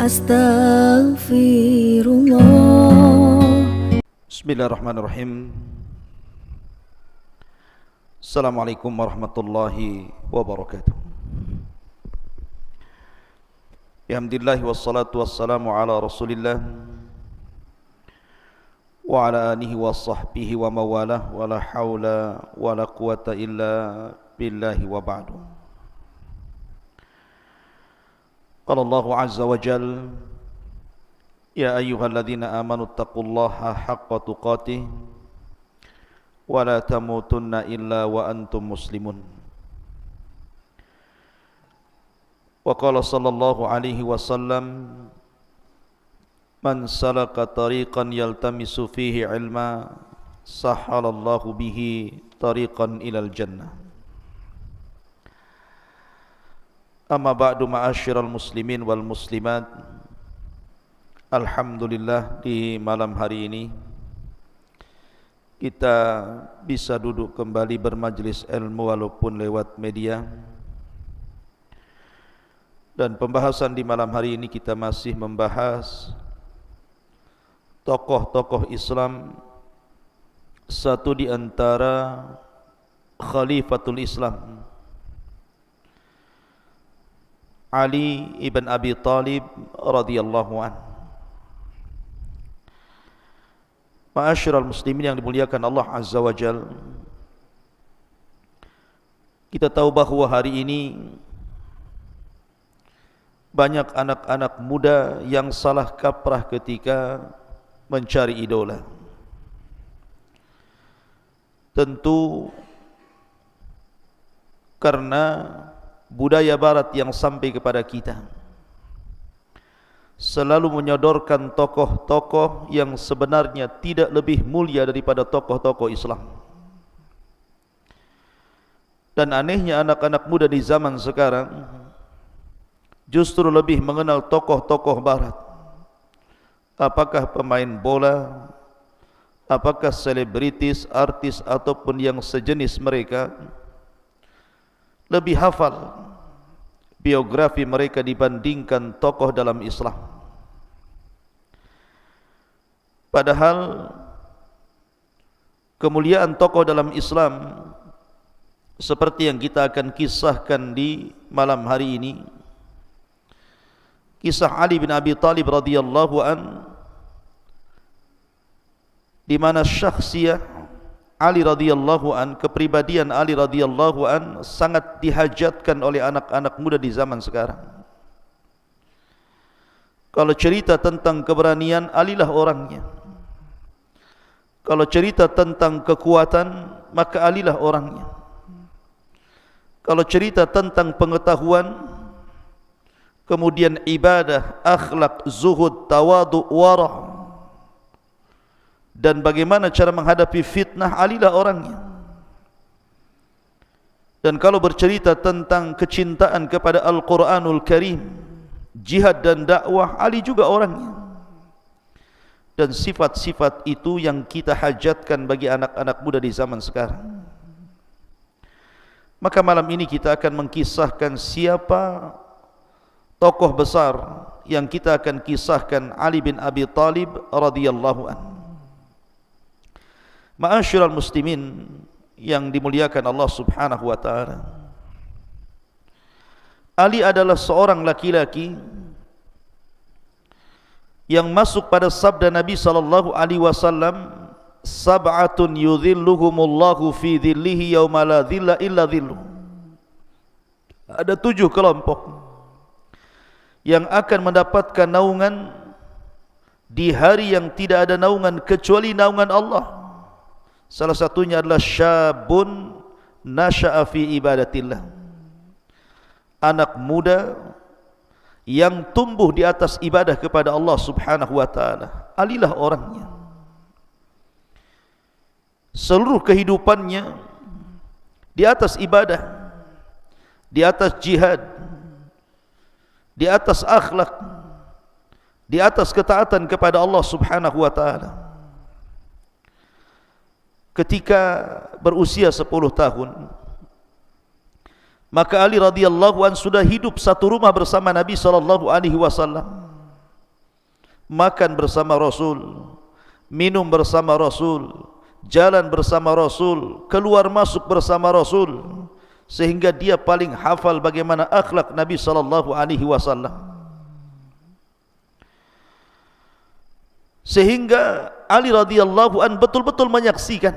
Astaghfirullah. Bismillahirrahmanirrahim. Assalamualaikum warahmatullahi wabarakatuh. Alhamdulillah wassalatu wassalamu ala Rasulillah wa ala alihi wa sahbihi wa mawalah wa la hawla wa la quwata illa billahi wa ba'du. Qala Allahu azza wa jal, ya ayyuhalladzina amanu taqullaha haqqa tuqatih wa la tamutunna illa wa antum muslimun. Wa qala sallallahu alaihi wasallam, man salaka tariqan yaltamisu fihi ilma sahhalallahu bihi tariqan ilal jannah. Amma ba'du, ma'asyiral muslimin wal muslimat. Alhamdulillah, di malam hari ini kita bisa duduk kembali bermajlis ilmu walaupun lewat media. Dan pembahasan di malam hari ini kita masih membahas tokoh-tokoh Islam, satu di antara Khalifatul Islam, Ali ibn Abi Talib radhiyallahu anhu. Ma'asyiral muslimin yang dimuliakan Allah Azza wa Jal, kita tahu bahawa hari ini banyak anak-anak muda yang salah kaprah ketika mencari idola. Tentu karena budaya barat yang sampai kepada kita selalu menyodorkan tokoh-tokoh yang sebenarnya tidak lebih mulia daripada tokoh-tokoh Islam. Dan anehnya anak-anak muda di zaman sekarang justru lebih mengenal tokoh-tokoh barat. Apakah pemain bola, apakah selebritis, artis ataupun yang sejenis mereka, lebih hafal biografi mereka dibandingkan tokoh dalam Islam. Padahal kemuliaan tokoh dalam Islam seperti yang kita akan kisahkan di malam hari ini, kisah Ali bin Abi Talib radhiyallahu an, di mana syakhsiyah Ali radhiyallahu an, kepribadian Ali radhiyallahu an sangat dihajatkan oleh anak-anak muda di zaman sekarang. Kalau cerita tentang keberanian, Ali lah orangnya. Kalau cerita tentang kekuatan, maka Ali lah orangnya. Kalau cerita tentang pengetahuan, kemudian ibadah, akhlak, zuhud, tawadu, warah, dan bagaimana cara menghadapi fitnah, Ali lah orangnya. Dan kalau bercerita tentang kecintaan kepada Al-Quranul Karim, jihad dan dakwah, Ali juga orangnya. Dan sifat-sifat itu yang kita hajatkan bagi anak-anak muda di zaman sekarang. Maka malam ini kita akan mengkisahkan siapa tokoh besar yang kita akan kisahkan, Ali bin Abi Talib radhiyallahu anhu. Ma'asyiral muslimin yang dimuliakan Allah Subhanahu wa taala, Ali adalah seorang laki-laki yang masuk pada sabda Nabi sallallahu alaihi wasallam, sab'atun yudhilluhumullahu fi dhillihi yauma la dhilla illa dhilluh. Ada 7 kelompok yang akan mendapatkan naungan di hari yang tidak ada naungan kecuali naungan Allah. Salah satunya adalah syabun nasha'a fi ibadatillah, anak muda yang tumbuh di atas ibadah kepada Allah Subhanahu wa taala. Alilah orangnya. Seluruh kehidupannya di atas ibadah, di atas jihad, di atas akhlak, di atas ketaatan kepada Allah Subhanahu wa taala. Ketika berusia 10 tahun, maka Ali radhiyallahu an sudah hidup satu rumah bersama Nabi sallallahu alaihi wasallam. makan bersama Rasul, minum bersama Rasul, jalan bersama Rasul, keluar masuk bersama Rasul, sehingga dia paling hafal bagaimana akhlak Nabi sallallahu alaihi wasallam. Sehingga Ali radhiyallahu an betul-betul menyaksikan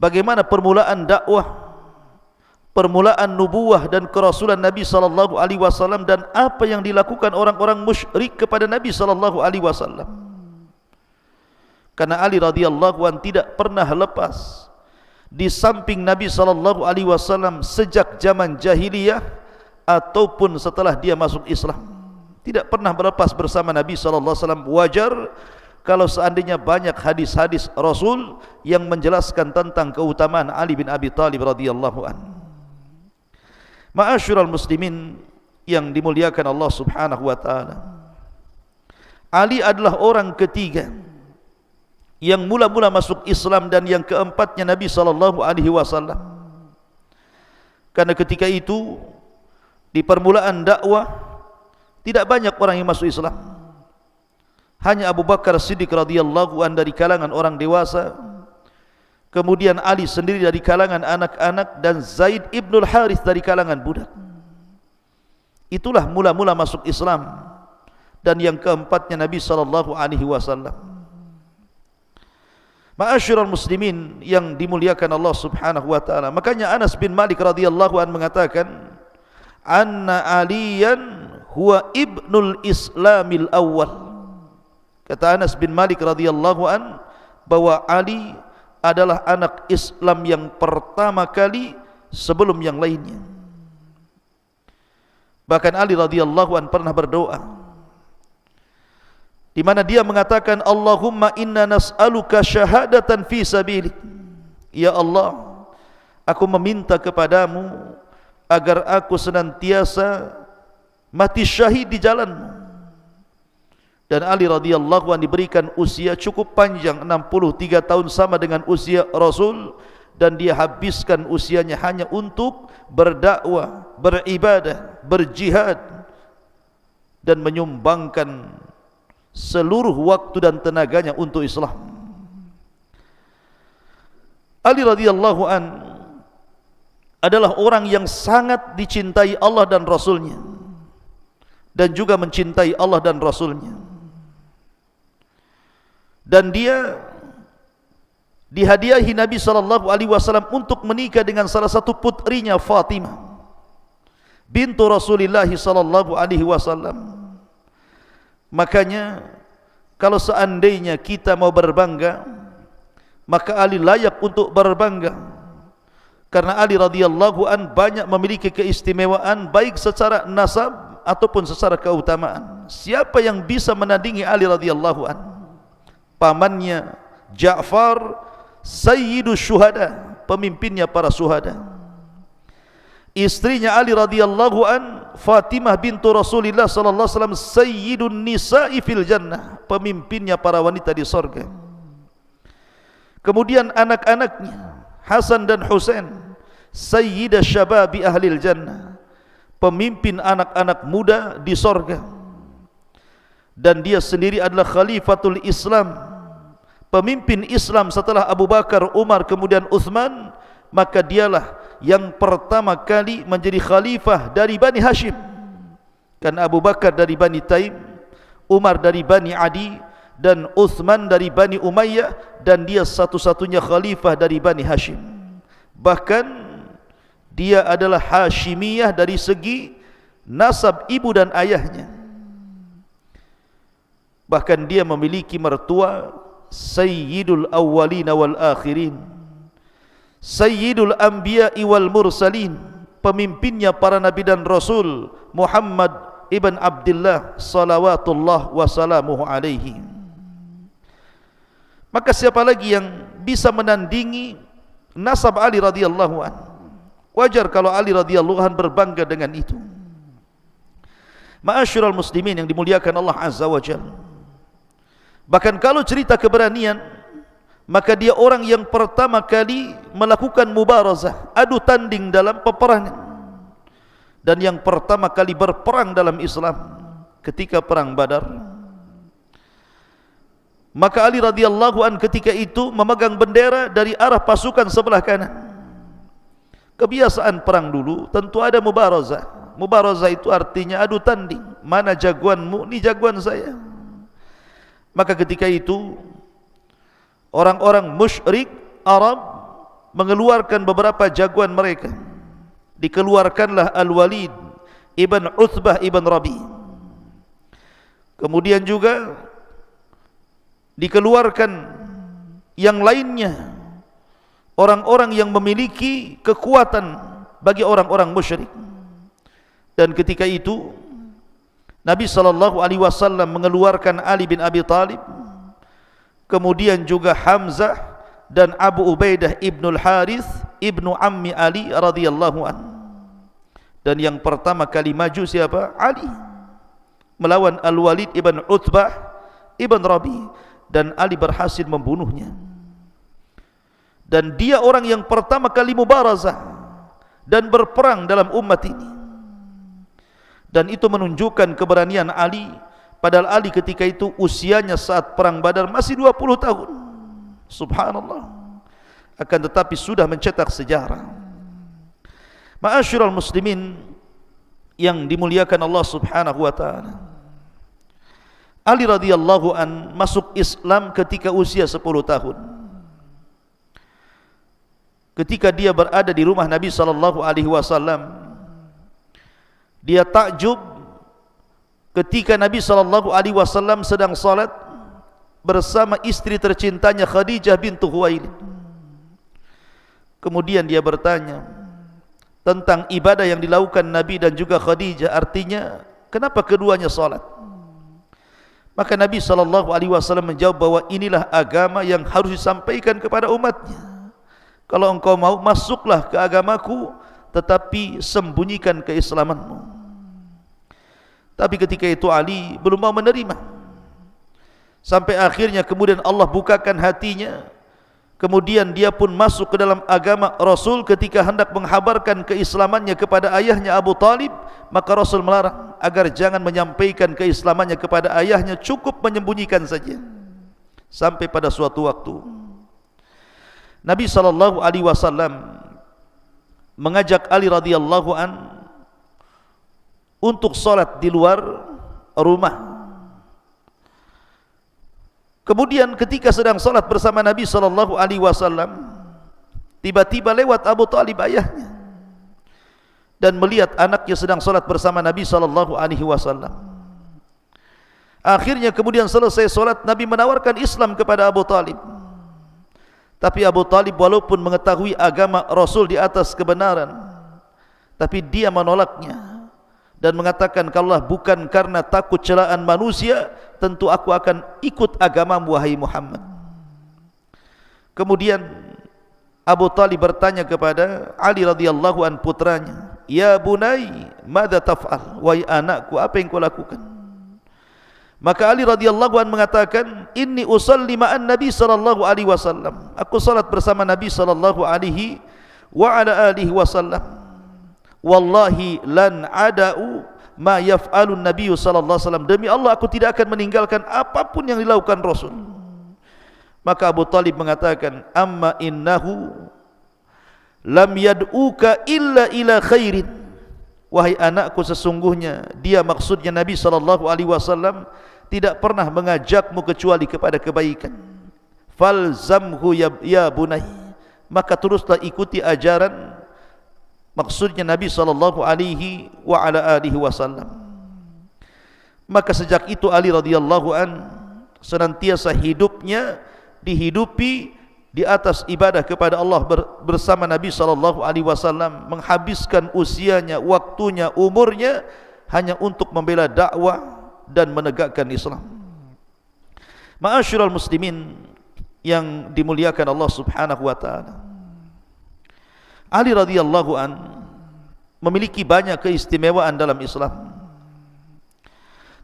bagaimana permulaan dakwah, permulaan nubuwah dan kerasulan Nabi sallallahu alaihi wasallam, dan apa yang dilakukan orang-orang musyrik kepada Nabi sallallahu alaihi wasallam. Karena Ali radhiyallahu an tidak pernah lepas di samping Nabi sallallahu alaihi wasallam sejak zaman jahiliyah ataupun setelah dia masuk Islam. Tidak pernah berlepas bersama Nabi sallallahu alaihi wasallam. Wajar kalau seandainya banyak hadis-hadis Rasul yang menjelaskan tentang keutamaan Ali bin Abi Thalib radhiyallahu an. Ma'asyiral muslimin yang dimuliakan Allah Subhanahu wa taala, Ali adalah orang ketiga yang mula-mula masuk Islam dan yang keempatnya Nabi sallallahu alaihi wasallam. Karena ketika itu di permulaan dakwah tidak banyak orang yang masuk Islam. Hanya Abu Bakar Siddiq radhiyallahu an dari kalangan orang dewasa, kemudian Ali sendiri dari kalangan anak-anak, dan Zaid ibnul Harith dari kalangan budak. Itulah mula-mula masuk Islam, dan yang keempatnya Nabi sallallahu alaihi wasallam. Ma'asyiral muslimin yang dimuliakan Allah Subhanahu wa taala, makanya Anas bin Malik radhiyallahu an mengatakan, "Anna Aliyan huwa ibnul Islamil awwal." Kata Anas bin Malik radhiyallahu an bahwa Ali adalah anak Islam yang pertama kali sebelum yang lainnya. Bahkan Ali radhiyallahu an pernah berdoa di mana dia mengatakan, Allahumma inna nas'aluka syahadatan fi sabilik. Ya Allah, aku meminta kepadamu agar aku senantiasa mati syahid di jalanmu. Dan Ali radhiyallahu anhu diberikan usia cukup panjang, 63 tahun, sama dengan usia Rasul, dan dia habiskan usianya hanya untuk berdakwah, beribadah, berjihad, dan menyumbangkan seluruh waktu dan tenaganya untuk Islam. Ali radhiyallahu anhu adalah orang yang sangat dicintai Allah dan Rasulnya, dan juga mencintai Allah dan Rasulnya. Dan dia dihadiahi Nabi sallallahu alaihi wasallam untuk menikah dengan salah satu putrinya, Fatimah bintu Rasulullah sallallahu alaihi wasallam. Makanya kalau seandainya kita mau berbangga, maka Ali layak untuk berbangga, karena Ali radhiyallahu an banyak memiliki keistimewaan baik secara nasab ataupun secara keutamaan. Siapa yang bisa menandingi Ali radhiyallahu an? Pamannya Ja'far sayyidus syuhada, pemimpinnya para syuhada. Istrinya Ali radhiyallahu an, Fatimah bintu Rasulullah sallallahu alaihi wasallam, sayyidun nisa'i fil jannah, pemimpinnya para wanita di surga. Kemudian anak-anaknya Hasan dan Husain, sayyidah syababi ahlil jannah, pemimpin anak-anak muda di surga. Dan dia sendiri adalah khalifatul Islam, pemimpin Islam setelah Abu Bakar, Umar, kemudian Uthman. Maka dialah yang pertama kali menjadi khalifah dari Bani Hashim. Kan Abu Bakar dari Bani Taim, Umar dari Bani Adi, dan Uthman dari Bani Umayyah, dan dia satu-satunya khalifah dari Bani Hashim. Bahkan dia adalah Hashimiyah dari segi nasab ibu dan ayahnya. Bahkan dia memiliki mertua Sayyidul Awwalina wal Akhirin, Sayyidul Anbiya'i wal Mursalin, pemimpinnya para nabi dan rasul, Muhammad ibn Abdullah salawatullah wassalamuhu alaihi. Maka siapa lagi yang bisa menandingi nasab Ali radhiyallahu an? Wajar kalau Ali radhiyallahu an berbangga dengan itu. Ma'asyiral muslimin yang dimuliakan Allah azza wa jalla, bahkan kalau cerita keberanian, maka dia orang yang pertama kali melakukan mubarazah, adu tanding dalam peperangan, dan yang pertama kali berperang dalam Islam ketika perang Badar. Maka Ali radhiyallahu an ketika itu memegang bendera dari arah pasukan sebelah kanan. Kebiasaan perang dulu tentu ada mubarazah. Mubarazah itu artinya adu tanding. Mana jagoanmu, ni jagoan saya. Maka ketika itu orang-orang musyrik Arab mengeluarkan beberapa jagoan mereka. Dikeluarkanlah Al-Walid ibn Uthbah ibn Rabi. Kemudian juga dikeluarkan yang lainnya, orang-orang yang memiliki kekuatan bagi orang-orang musyrik. Dan ketika itu Nabi SAW mengeluarkan Ali bin Abi Talib, kemudian juga Hamzah dan Abu Ubaidah ibnul Harith ibnu Ammi Ali radhiyallahu an. Dan yang pertama kali maju siapa? Ali melawan Al-Walid ibn Utbah ibn Rabi, dan Ali berhasil membunuhnya. Dan dia orang yang pertama kali mubarazah dan berperang dalam umat ini. Dan itu menunjukkan keberanian Ali, padahal Ali ketika itu usianya saat perang Badar masih 20 tahun. Subhanallah. Akan tetapi sudah mencetak sejarah. Ma'asyiral muslimin yang dimuliakan Allah Subhanahu wa taala, Ali radhiyallahu an masuk Islam ketika usia 10 tahun. Ketika dia berada di rumah Nabi sallallahu alaihi wasallam, dia takjub ketika Nabi sallallahu alaihi wasallam sedang salat bersama istri tercintanya Khadijah bintu Khuwailid. Kemudian dia bertanya tentang ibadah yang dilakukan Nabi dan juga Khadijah, artinya kenapa keduanya salat? Maka Nabi SAW menjawab bahwa inilah agama yang harus disampaikan kepada umatnya. Kalau engkau mau, masuklah ke agamaku, tetapi sembunyikan keislamanmu. Tapi ketika itu Ali belum mau menerima. Sampai akhirnya kemudian Allah bukakan hatinya. Kemudian dia pun masuk ke dalam agama Rasul. Ketika hendak menghabarkan keislamannya kepada ayahnya Abu Talib, maka Rasul melarang agar jangan menyampaikan keislamannya kepada ayahnya, cukup menyembunyikan saja. Sampai pada suatu waktu Nabi SAW mengajak Ali radhiyallahu an untuk salat di luar rumah. Kemudian ketika sedang salat bersama Nabi SAW, tiba-tiba lewat Abu Talib ayahnya dan melihat anaknya sedang salat bersama Nabi SAW. Akhirnya kemudian selesai salat, Nabi menawarkan Islam kepada Abu Talib. Tapi Abu Talib walaupun mengetahui agama Rasul di atas kebenaran, tapi dia menolaknya dan mengatakan, kalaulah bukan karena takut celaan manusia, tentu aku akan ikut agamamu wahai Muhammad. Kemudian Abu Talib bertanya kepada Ali radhiyallahu an putranya, ya bunai, madza taf'al? Wahai anakku, apa yang kau lakukan? Maka Ali radhiyallahu an mengatakan, inni usalli ma'an Nabi sallallahu alaihi wasallam. Aku salat bersama Nabi sallallahu alaihi wa ala alihi wasallam. Wallahi lan ada'u ma yaf'alun Nabi sallallahu alaihi wasallam. Demi Allah aku tidak akan meninggalkan apapun yang dilakukan Rasul. Maka Abu Talib mengatakan, amma innahu lam yad'uka illa ila khairin. Wahai anakku, sesungguhnya dia, maksudnya Nabi sallallahu alaihi wasallam, tidak pernah mengajakmu kecuali kepada kebaikan. Falzamhu ya bunai, maka teruslah ikuti ajaran, maksudnya Nabi sallallahu alaihi wa ala alihi wasallam. Maka sejak itu Ali radhiyallahu an senantiasa hidupnya dihidupi di atas ibadah kepada Allah bersama Nabi sallallahu alaihi wasallam, menghabiskan usianya, waktunya, umurnya hanya untuk membela dakwah dan menegakkan Islam. Ma'asyiral muslimin yang dimuliakan Allah Subhanahu wa taala, Ali radhiyallahu an memiliki banyak keistimewaan dalam Islam.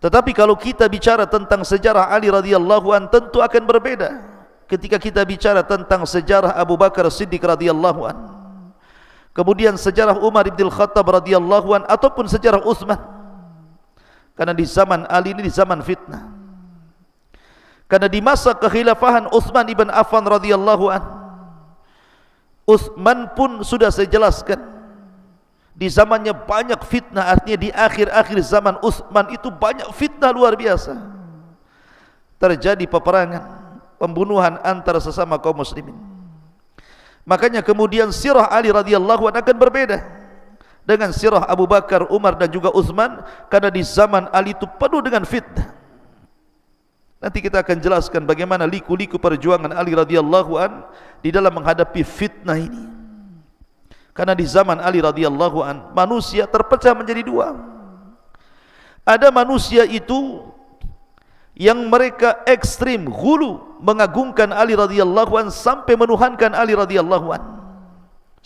Tetapi kalau kita bicara tentang sejarah Ali radhiyallahu an, tentu akan berbeda ketika kita bicara tentang sejarah Abu Bakar Siddiq radhiyallahu an, kemudian sejarah Umar ibn Khattab radhiyallahu an, ataupun sejarah Utsman. Karena di zaman Ali ini di zaman fitnah. Karena di masa kekhilafahan Utsman ibn Affan radhiyallahu an, Utsman pun sudah saya jelaskan, di zamannya banyak fitnah. Artinya di akhir-akhir zaman Utsman itu banyak fitnah luar biasa. Terjadi peperangan, pembunuhan antara sesama kaum muslimin. Makanya kemudian sirah Ali radhiyallahu an akan berbeda dengan sirah Abu Bakar, Umar dan juga Utsman, karena di zaman Ali itu penuh dengan fitnah. Nanti kita akan jelaskan bagaimana liku-liku perjuangan Ali radhiyallahu an di dalam menghadapi fitnah ini. Karena di zaman Ali radhiyallahu an manusia terpecah menjadi dua. Ada manusia itu yang mereka ekstrim, ghulu, mengagungkan Ali radhiyallahu an sampai menuhankan Ali radhiyallahu an.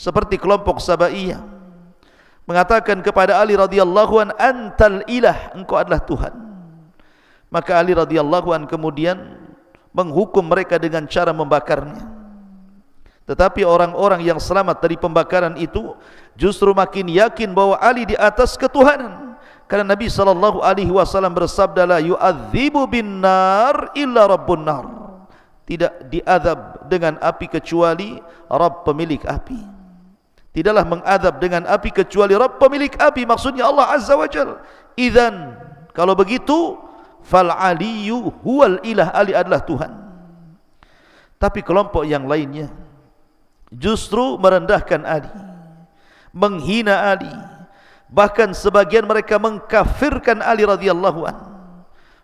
Seperti kelompok Sabaiyah mengatakan kepada Ali radhiyallahu an, antal ilah, engkau adalah Tuhan. Maka Ali radhiyallahu an kemudian menghukum mereka dengan cara membakarnya. Tetapi orang-orang yang selamat dari pembakaran itu justru makin yakin bahwa Ali di atas ketuhanan. Karena Nabi SAW bersabda, la yu'adzibu bin nar illa rabbun nar. Tidak diazab dengan api kecuali Rabb pemilik api. Tidaklah mengadab dengan api kecuali Rabb pemilik api, maksudnya Allah Azza wa Jalla. Idzan, kalau begitu, fal aliyu huwal ilah, Ali adalah Tuhan. Tapi kelompok yang lainnya justru merendahkan Ali, menghina Ali, bahkan sebagian mereka mengkafirkan Ali radhiyallahu an,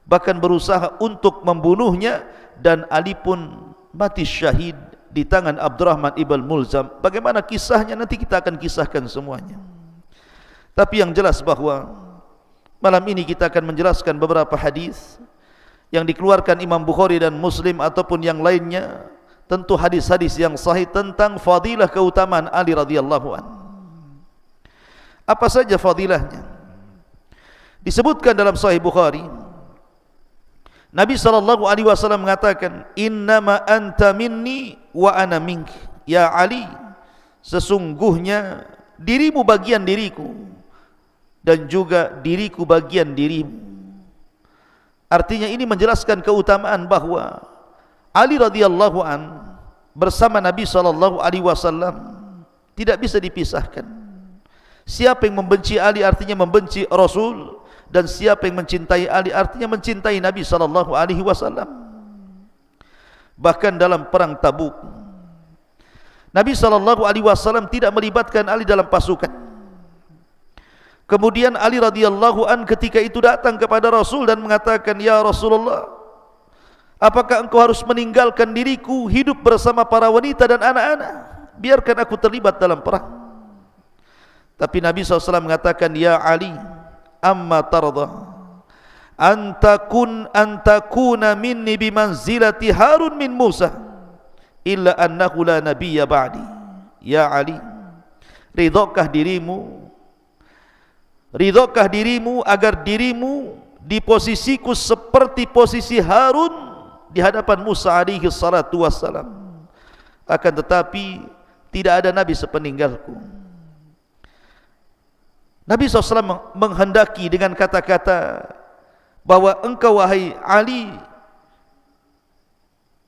bahkan berusaha untuk membunuhnya, dan Ali pun mati syahid di tangan Abdurrahman ibn Mulzam. Bagaimana kisahnya nanti kita akan kisahkan semuanya. Tapi yang jelas bahwa malam ini kita akan menjelaskan beberapa hadis yang dikeluarkan Imam Bukhari dan Muslim ataupun yang lainnya, tentu hadis-hadis yang sahih tentang fadilah keutamaan Ali radhiyallahu an. Apa saja fadilahnya? Disebutkan dalam Sahih Bukhari, Nabi SAW mengatakan, innama anta minni wa ana minki. Ya Ali, sesungguhnya dirimu bagian diriku dan juga diriku bagian dirimu. Artinya ini menjelaskan keutamaan bahwa Ali radhiyallahu an bersama Nabi SAW tidak bisa dipisahkan. Siapa yang membenci Ali artinya membenci Rasul, dan siapa yang mencintai Ali artinya mencintai Nabi SAW. Bahkan dalam perang Tabuk, Nabi SAW tidak melibatkan Ali dalam pasukan. Kemudian Ali radhiyallahu an ketika itu datang kepada Rasul dan mengatakan, ya Rasulullah, apakah engkau harus meninggalkan diriku hidup bersama para wanita dan anak-anak? Biarkan aku terlibat dalam perang. Tapi Nabi SAW mengatakan, ya Ali, amma tarda antakuna minni bimanzilati Harun min Musa illa annahu la nabiyya ba'di. Ya Ali, ridhokah dirimu agar dirimu di posisiku seperti posisi Harun di hadapan Musa alaihi salatu wassalam, akan tetapi tidak ada nabi sepeninggalku. Nabi SAW menghendaki dengan kata-kata bahwa engkau wahai Ali,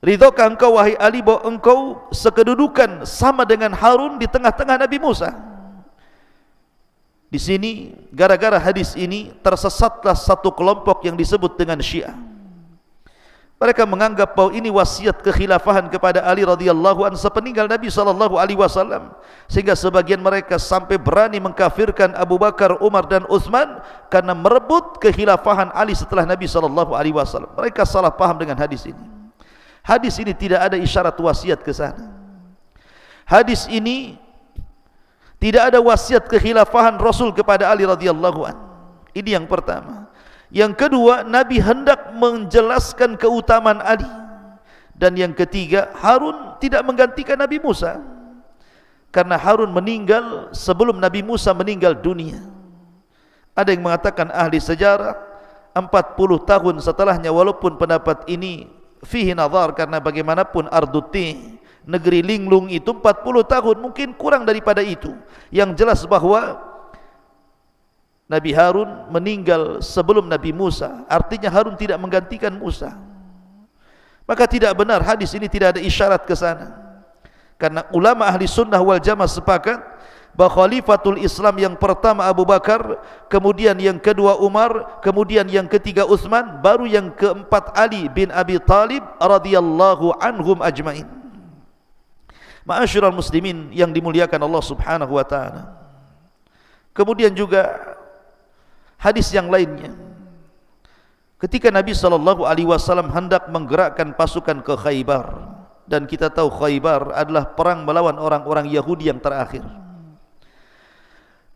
ridhokah engkau wahai Ali bahwa engkau sekedudukan sama dengan Harun di tengah-tengah Nabi Musa. Di sini gara-gara hadis ini tersesatlah satu kelompok yang disebut dengan Syiah. Mereka menganggap bahwa ini wasiat kekhilafahan kepada Ali radhiyallahu anhu sepeninggal Nabi SAW, sehingga sebagian mereka sampai berani mengkafirkan Abu Bakar, Umar dan Utsman karena merebut kekhilafahan Ali setelah Nabi SAW. Mereka salah paham dengan hadis ini. Hadis ini tidak ada isyarat wasiat ke sana. Hadis ini tidak ada wasiat kekhilafahan Rasul kepada Ali radhiyallahu anhu. Ini yang pertama. Yang kedua, Nabi hendak menjelaskan keutamaan Ali. Dan yang ketiga, Harun tidak menggantikan Nabi Musa, karena Harun meninggal sebelum Nabi Musa meninggal dunia. Ada yang mengatakan ahli sejarah 40 tahun setelahnya, walaupun pendapat ini fihi nazar, karena bagaimanapun Arduti, negeri linglung itu 40 tahun, mungkin kurang daripada itu. Yang jelas bahwa Nabi Harun meninggal sebelum Nabi Musa, artinya Harun tidak menggantikan Musa. Maka tidak benar, hadis ini tidak ada isyarat ke sana. Karena ulama ahli sunnah wal jamaah sepakat bahawa khalifatul Islam yang pertama Abu Bakar, kemudian yang kedua Umar, kemudian yang ketiga Uthman, baru yang keempat Ali bin Abi Talib radhiyallahu anhum ajmain. Ma'asyiral muslimin yang dimuliakan Allah Subhanahu wa taala. Kemudian juga hadis yang lainnya, ketika Nabi SAW hendak menggerakkan pasukan ke Khaybar, dan kita tahu Khaybar adalah perang melawan orang-orang Yahudi yang terakhir.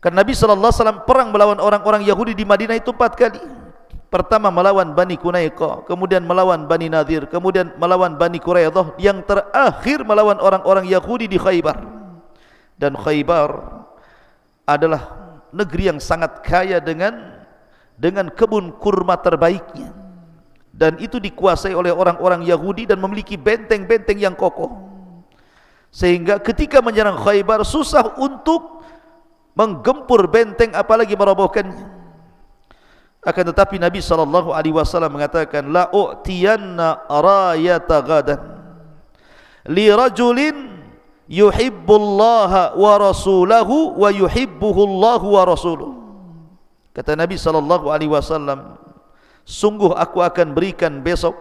Karena Nabi SAW perang melawan orang-orang Yahudi di Madinah itu 4 kali. Pertama melawan Bani Qunaiqah, kemudian melawan Bani Nadir, kemudian melawan Bani Quraidah, yang terakhir melawan orang-orang Yahudi di Khaybar. Dan Khaybar adalah negeri yang sangat kaya dengan kebun kurma terbaiknya, dan itu dikuasai oleh orang-orang Yahudi dan memiliki benteng-benteng yang kokoh, sehingga ketika menyerang Khaybar susah untuk menggempur benteng apalagi merobohkannya. Akan tetapi Nabi SAW mengatakan, la u'tiyanna rayata gadan li rajulin yuhibbullaha wa rasulahu wa yuhibbuhullahu wa rasuluhu. Kata Nabi SAW, sungguh aku akan berikan besok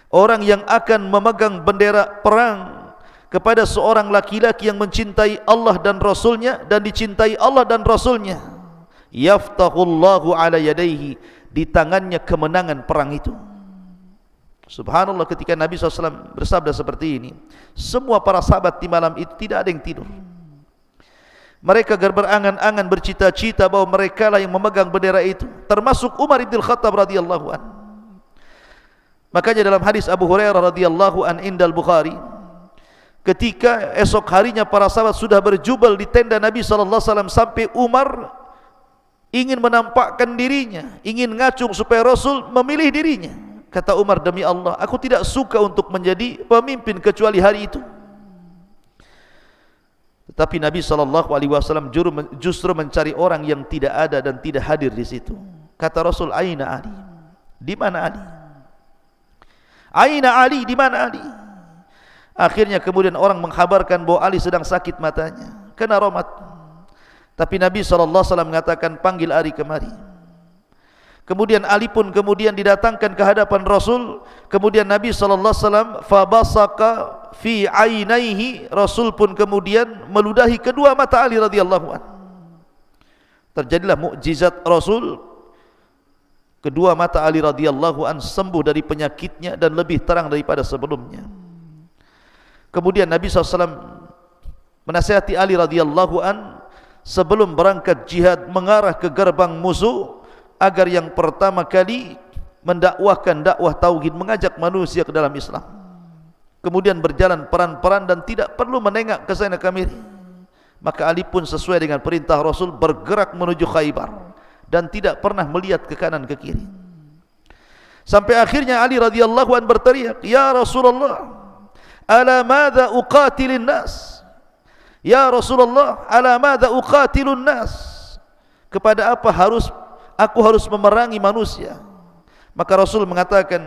orang yang akan memegang bendera perang kepada seorang laki-laki yang mencintai Allah dan Rasulnya dan dicintai Allah dan Rasulnya. Yaftahullahu ala yadaihi, di tangannya kemenangan perang itu. Subhanallah, ketika Nabi SAW bersabda seperti ini, semua para sahabat di malam itu tidak ada yang tidur. Mereka berangan-angan, bercita-cita bahwa mereka lah yang memegang bendera itu, termasuk Umar bin Khattab radhiyallahu an. Makanya dalam hadis Abu Hurairah radhiyallahu an indal Bukhari, ketika esok harinya para sahabat sudah berjubel di tenda Nabi SAW sampai Umar ingin menampakkan dirinya, ingin ngacung supaya Rasul memilih dirinya. Kata Umar, demi Allah, aku tidak suka untuk menjadi pemimpin kecuali hari itu. Tetapi Nabi SAW justru mencari orang yang tidak ada dan tidak hadir di situ. Kata Rasul, aina Ali? Di mana Ali? Aina Ali? Di mana Ali? Akhirnya kemudian orang mengkhabarkan bahwa Ali sedang sakit matanya, kena romat. Tapi Nabi SAW mengatakan, panggil Ali kemari. Kemudian Ali pun kemudian didatangkan ke hadapan Rasul. Kemudian Nabi SAW fabasaka fi ainaihi, Rasul pun kemudian meludahi kedua mata Ali radhiyallahu anhu. Terjadilah mukjizat Rasul, kedua mata Ali radhiyallahu anhu sembuh dari penyakitnya dan lebih terang daripada sebelumnya. Kemudian Nabi SAW menasihati Ali radhiyallahu anhu sebelum berangkat jihad mengarah ke gerbang musuh, agar yang pertama kali mendakwahkan dakwah tauhid, mengajak manusia ke dalam Islam. Kemudian berjalan peran-peran dan tidak perlu menengok ke sana kemari. Maka Ali pun sesuai dengan perintah Rasul bergerak menuju Khaybar dan tidak pernah melihat ke kanan ke kiri. Sampai akhirnya Ali radhiyallahu anhu berteriak, ya Rasulullah, ala madza uqatilun nas? Ya Rasulullah, ala madza uqatilun nas? Kepada apa aku harus memerangi manusia? Maka Rasul mengatakan,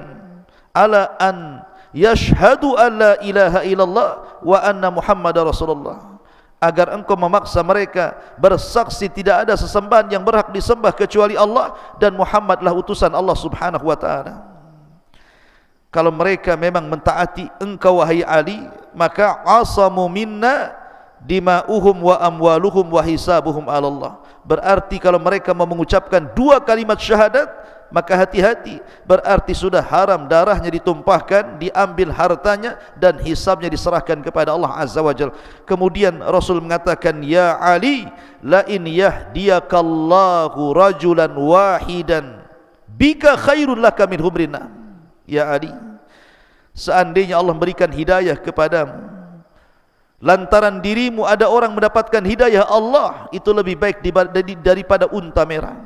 ala an yashhadu an la ilaha illallah wa anna Muhammadar Rasulullah, agar engkau memaksa mereka bersaksi tidak ada sesembahan yang berhak disembah kecuali Allah dan Muhammadlah utusan Allah Subhanahu wa taala. Kalau mereka memang mentaati engkau wahai Ali, maka asamu minna dima'uhum wa amwaluhum wa hisabuhum 'ala Allah. Berarti kalau mereka mau mengucapkan dua kalimat syahadat, maka hati-hati, berarti sudah haram darahnya ditumpahkan, diambil hartanya dan hisabnya diserahkan kepada Allah Azza wa Jalla. Kemudian Rasul mengatakan, ya Ali, la in yahdiyakallahu rajulan wahidan bika khairun laka min humrin na'am. Ya Ali, seandainya Allah memberikan hidayah kepadamu, lantaran dirimu ada orang mendapatkan hidayah Allah, itu lebih baik daripada unta merah.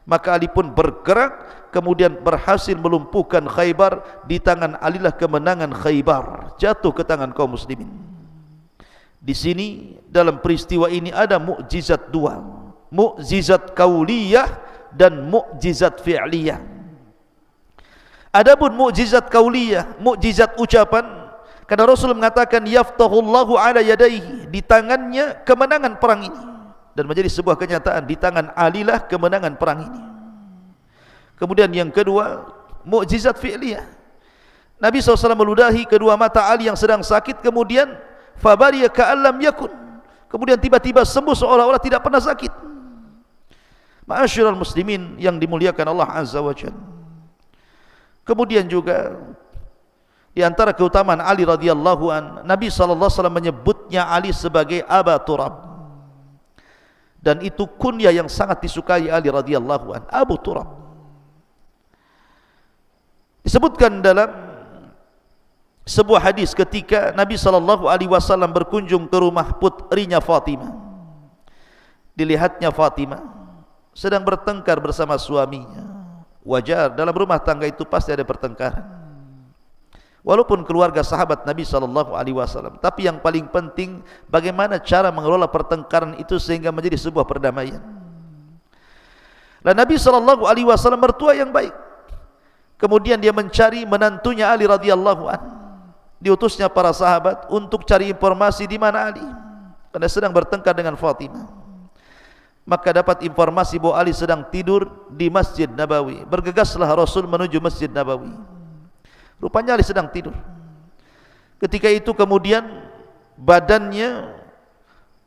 Maka Ali pun bergerak, kemudian berhasil melumpuhkan Khaybar. Di tangan Ali lah kemenangan Khaybar jatuh ke tangan kaum muslimin. Di sini dalam peristiwa ini ada mukjizat dua, mukjizat kauliyah dan mukjizat fi'liyah. Adapun mukjizat kauliyah, mukjizat ucapan, karena Rasul mengatakan yaftahullahu ala yadayhi, di tangannya kemenangan perang ini, dan menjadi sebuah kenyataan di tangan Ali lah kemenangan perang ini. Kemudian yang kedua, mukjizat fi'liyah. Nabi SAW meludahi kedua mata Ali yang sedang sakit, kemudian fabariya ka'allam yakun, kemudian tiba-tiba sembuh seolah-olah tidak pernah sakit. Ma'asyiral muslimin yang dimuliakan Allah Azza wa Jalla. Kemudian juga di antara keutamaan Ali radhiyallahu an, Nabi sallallahu alaihi wasallam menyebutnya Ali sebagai Aba Turab. Dan itu kunyah yang sangat disukai Ali radhiyallahu an, Abu Turab. Disebutkan dalam sebuah hadis ketika Nabi sallallahu alaihi wasallam berkunjung ke rumah putrinya Fatimah. Dilihatnya Fatimah sedang bertengkar bersama suaminya. Wajar, dalam rumah tangga itu pasti ada pertengkaran. Walaupun keluarga sahabat Nabi SAW, tapi yang paling penting bagaimana cara mengelola pertengkaran itu sehingga menjadi sebuah perdamaian. Dan Nabi SAW mertua yang baik. Kemudian dia mencari menantunya Ali radhiyallahu an. Diutusnya para sahabat untuk cari informasi di mana Ali, karena sedang bertengkar dengan Fatimah. Maka dapat informasi bahwa Ali sedang tidur di Masjid Nabawi. Bergegaslah Rasul menuju Masjid Nabawi. Rupanya Ali sedang tidur. Ketika itu kemudian badannya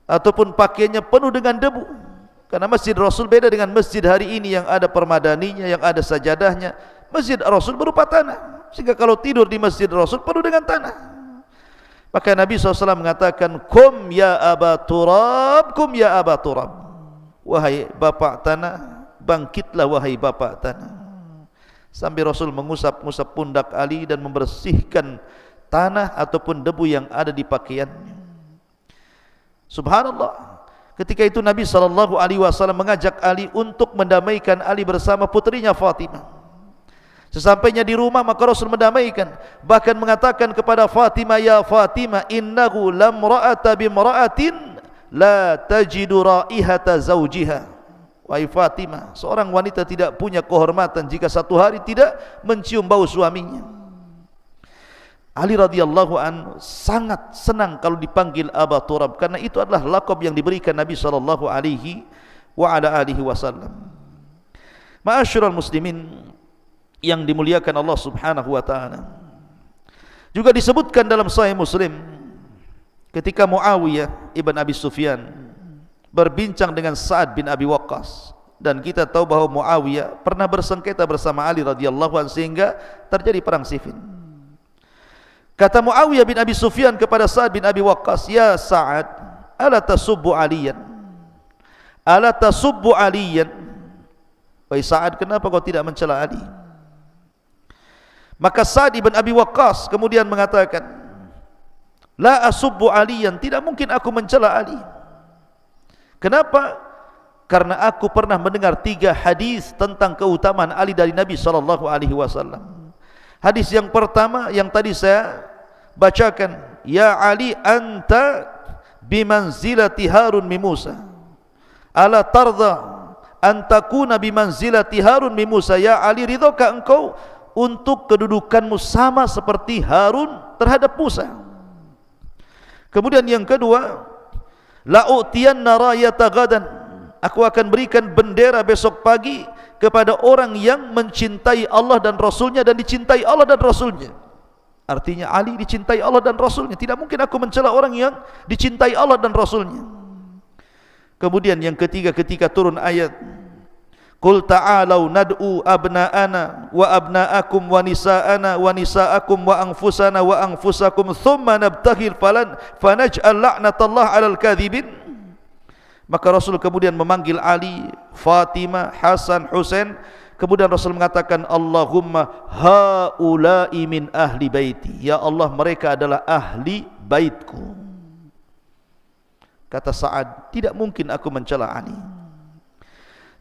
ataupun pakaiannya penuh dengan debu. Karena Masjid Rasul beda dengan masjid hari ini yang ada permadaninya, yang ada sajadahnya. Masjid Rasul berupa tanah, sehingga kalau tidur di Masjid Rasul penuh dengan tanah. Maka Nabi SAW mengatakan, Kum ya Aba Turab, kum ya Aba Turab. Wahai bapak tanah, bangkitlah wahai bapak tanah. Sambil Rasul mengusap-ngusap pundak Ali dan membersihkan tanah ataupun debu yang ada di pakaiannya. Subhanallah. Ketika itu Nabi SAW mengajak Ali untuk mendamaikan Ali bersama putrinya Fatimah. Sesampainya di rumah maka Rasul mendamaikan, bahkan mengatakan kepada Fatimah, ya Fatimah, innahu lam ra'ata bimra'atin la tajidu raihata zawjiha. Wahai Fatimah, seorang wanita tidak punya kehormatan jika satu hari tidak mencium bau suaminya. Ali radhiyallahu an sangat senang kalau dipanggil Aba Turab, karena itu adalah laqab yang diberikan Nabi sallallahu alaihi wa ala alihi wasallam. Ma'asyiral muslimin yang dimuliakan Allah Subhanahu wa taala. Juga disebutkan dalam Sahih Muslim ketika Muawiyah ibn Abi Sufyan berbincang dengan Sa'ad bin Abi Waqqas, dan kita tahu bahwa Muawiyah pernah bersengketa bersama Ali radhiyallahu anhu sehingga terjadi perang Siffin. Kata Muawiyah bin Abi Sufyan kepada Sa'ad bin Abi Waqqas, ya Sa'ad, ala tasubbu Aliyan, ala tasubbu Aliyan. Wahai Sa'ad, kenapa kau tidak mencela Ali? Maka Sa'ad bin Abi Waqqas kemudian mengatakan, la asubbu Aliyan, tidak mungkin aku mencela Ali. Kenapa? Karena aku pernah mendengar 3 hadis tentang keutamaan Ali dari Nabi SAW. Hadis yang pertama yang tadi saya bacakan, ya Ali anta bimanzilati Harun min Musa, ala tarda an takuna bimanzilati Harun min Musa. Ya Ali, ridhokah engkau untuk kedudukanmu sama seperti Harun terhadap Musa? Kemudian yang kedua, la'utiyanna rayata gadan, aku akan berikan bendera besok pagi kepada orang yang mencintai Allah dan Rasulnya dan dicintai Allah dan Rasulnya. Artinya Ali dicintai Allah dan Rasulnya, tidak mungkin aku mencela orang yang dicintai Allah dan Rasulnya. Kemudian yang ketiga, ketika turun ayat Qul ta'alau nad'u abna'ana wa abna'akum wa nisa'ana wa nisa'akum wa anfusana wa anfusakum thumma nabtaghil falan fanaj'al la'natallah 'alal kadhibin. Maka Rasul kemudian memanggil Ali, Fatimah, Hasan, Husain. Kemudian Rasul mengatakan, Allahumma haula'i min ahli baiti, ya Allah, mereka adalah ahli baitku. Kata Sa'ad, tidak mungkin aku mencela Ali.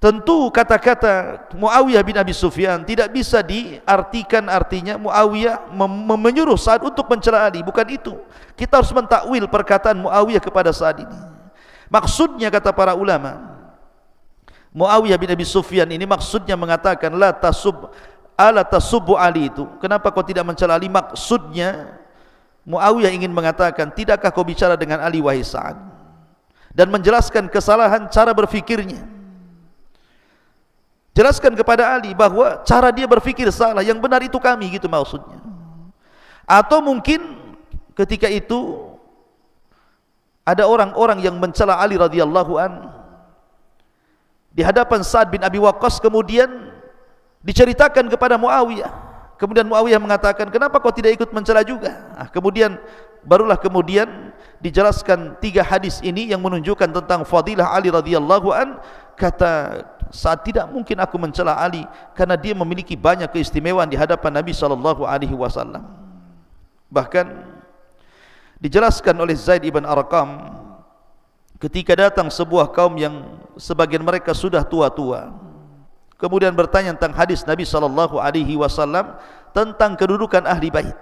Tentu kata-kata Muawiyah bin Abi Sufyan tidak bisa diartikan artinya Muawiyah menyuruh Sa'ad untuk mencela Ali, bukan itu. Kita harus mentakwil perkataan Muawiyah kepada Sa'ad ini. Maksudnya kata para ulama, Muawiyah bin Abi Sufyan ini maksudnya mengatakan la tasub ala tasubbu Ali itu, kenapa kau tidak mencela Ali? Maksudnya Muawiyah ingin mengatakan, tidakkah kau bicara dengan Ali wahai Sa'ad, dan menjelaskan kesalahan cara berfikirnya. Jelaskan kepada Ali bahwa cara dia berfikir salah, yang benar itu kami, gitu maksudnya. Atau mungkin ketika itu ada orang-orang yang mencela Ali radhiyallahu an di hadapan Sa'ad bin Abi Waqqas, kemudian diceritakan kepada Muawiyah. Kemudian Muawiyah mengatakan, kenapa kau tidak ikut mencela juga? Kemudian barulah kemudian dijelaskan 3 hadis ini yang menunjukkan tentang fadilah Ali radhiyallahu an. Kata Sa'ad, tidak mungkin aku mencela Ali karena dia memiliki banyak keistimewaan di hadapan Nabi sallallahu alaihi wasallam. Bahkan dijelaskan oleh Zaid ibn Arqam, ketika datang sebuah kaum yang sebagian mereka sudah tua-tua, kemudian bertanya tentang hadis Nabi sallallahu alaihi wasallam tentang kedudukan ahli bait.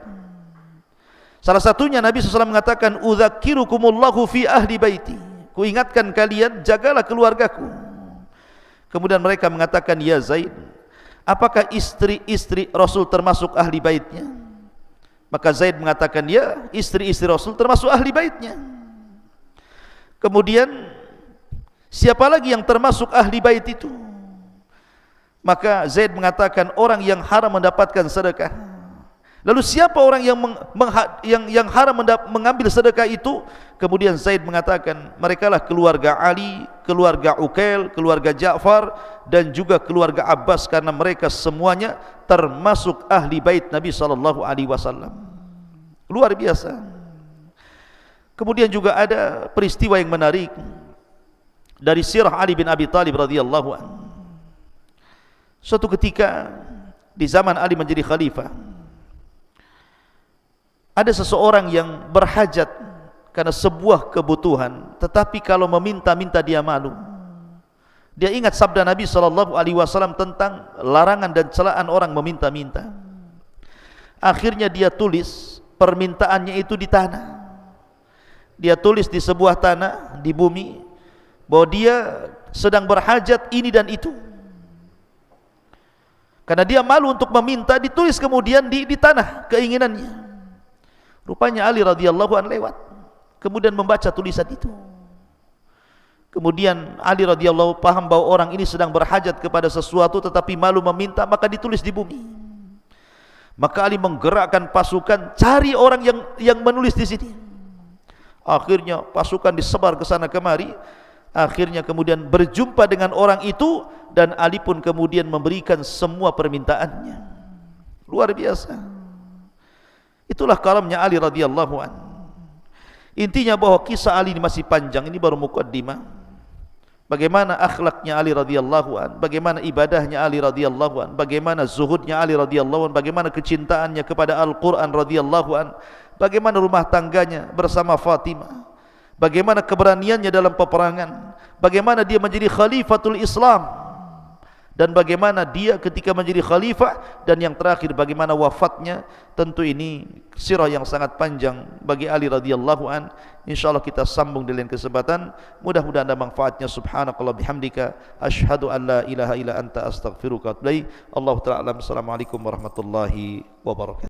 Salah satunya Nabi SAW mengatakan, "Udzakirukumullahu fi ahli baiti." Kuingatkan kalian, jagalah keluargaku. Kemudian mereka mengatakan, "Ya Zaid, apakah istri-istri Rasul termasuk ahli baitnya?" Maka Zaid mengatakan, "Ya, istri-istri Rasul termasuk ahli baitnya." Kemudian, siapa lagi yang termasuk ahli bait itu? Maka Zaid mengatakan, orang yang haram mendapatkan sedekah. Lalu siapa orang yang haram mengambil sedekah itu? Kemudian Zaid mengatakan, merekalah keluarga Ali, keluarga Uqail, keluarga Ja'far, dan juga keluarga Abbas, karena mereka semuanya termasuk ahli bait Nabi sallallahu alaihi wasallam. Luar biasa. Kemudian juga ada peristiwa yang menarik dari sirah Ali bin Abi Thalib radhiyallahu anhu. Suatu ketika di zaman Ali menjadi khalifah, ada seseorang yang berhajat karena sebuah kebutuhan, tetapi kalau meminta-minta dia malu. Dia ingat sabda Nabi sallallahu alaihi wasallam tentang larangan dan celaan orang meminta-minta. Akhirnya dia tulis permintaannya itu di tanah. Dia tulis di sebuah tanah di bumi bahwa dia sedang berhajat ini dan itu. Karena dia malu untuk meminta, ditulis kemudian di tanah keinginannya. Rupanya Ali radhiyallahu an lewat, kemudian membaca tulisan itu. Kemudian Ali radhiyallahu paham bahwa orang ini sedang berhajat kepada sesuatu tetapi malu meminta, maka ditulis di bumi. Maka Ali menggerakkan pasukan cari orang yang menulis di sini. Akhirnya pasukan disebar ke sana kemari. Akhirnya kemudian berjumpa dengan orang itu, dan Ali pun kemudian memberikan semua permintaannya. Luar biasa. Itulah karamnya Ali radhiyallahu an. Intinya bahwa kisah Ali ini masih panjang, ini baru muqaddimah. Bagaimana akhlaknya Ali radhiyallahu an, bagaimana ibadahnya Ali radhiyallahu an, bagaimana zuhudnya Ali radhiyallahu an, bagaimana kecintaannya kepada Al-Quran radhiyallahu an, bagaimana rumah tangganya bersama Fatimah, bagaimana keberaniannya dalam peperangan, bagaimana dia menjadi khalifatul Islam, dan bagaimana dia ketika menjadi khalifah, dan yang terakhir bagaimana wafatnya. Tentu ini sirah yang sangat panjang bagi Ali radhiyallahu an. Insyaallah kita sambung di lain kesempatan. Mudah-mudahan ada manfaatnya. Subhanakallah bihamdika, asyhadu an la ilaha illa anta, astaghfiruka wa atubu ilaik. Allahu ta'ala. Assalamualaikum warahmatullahi wabarakatuh.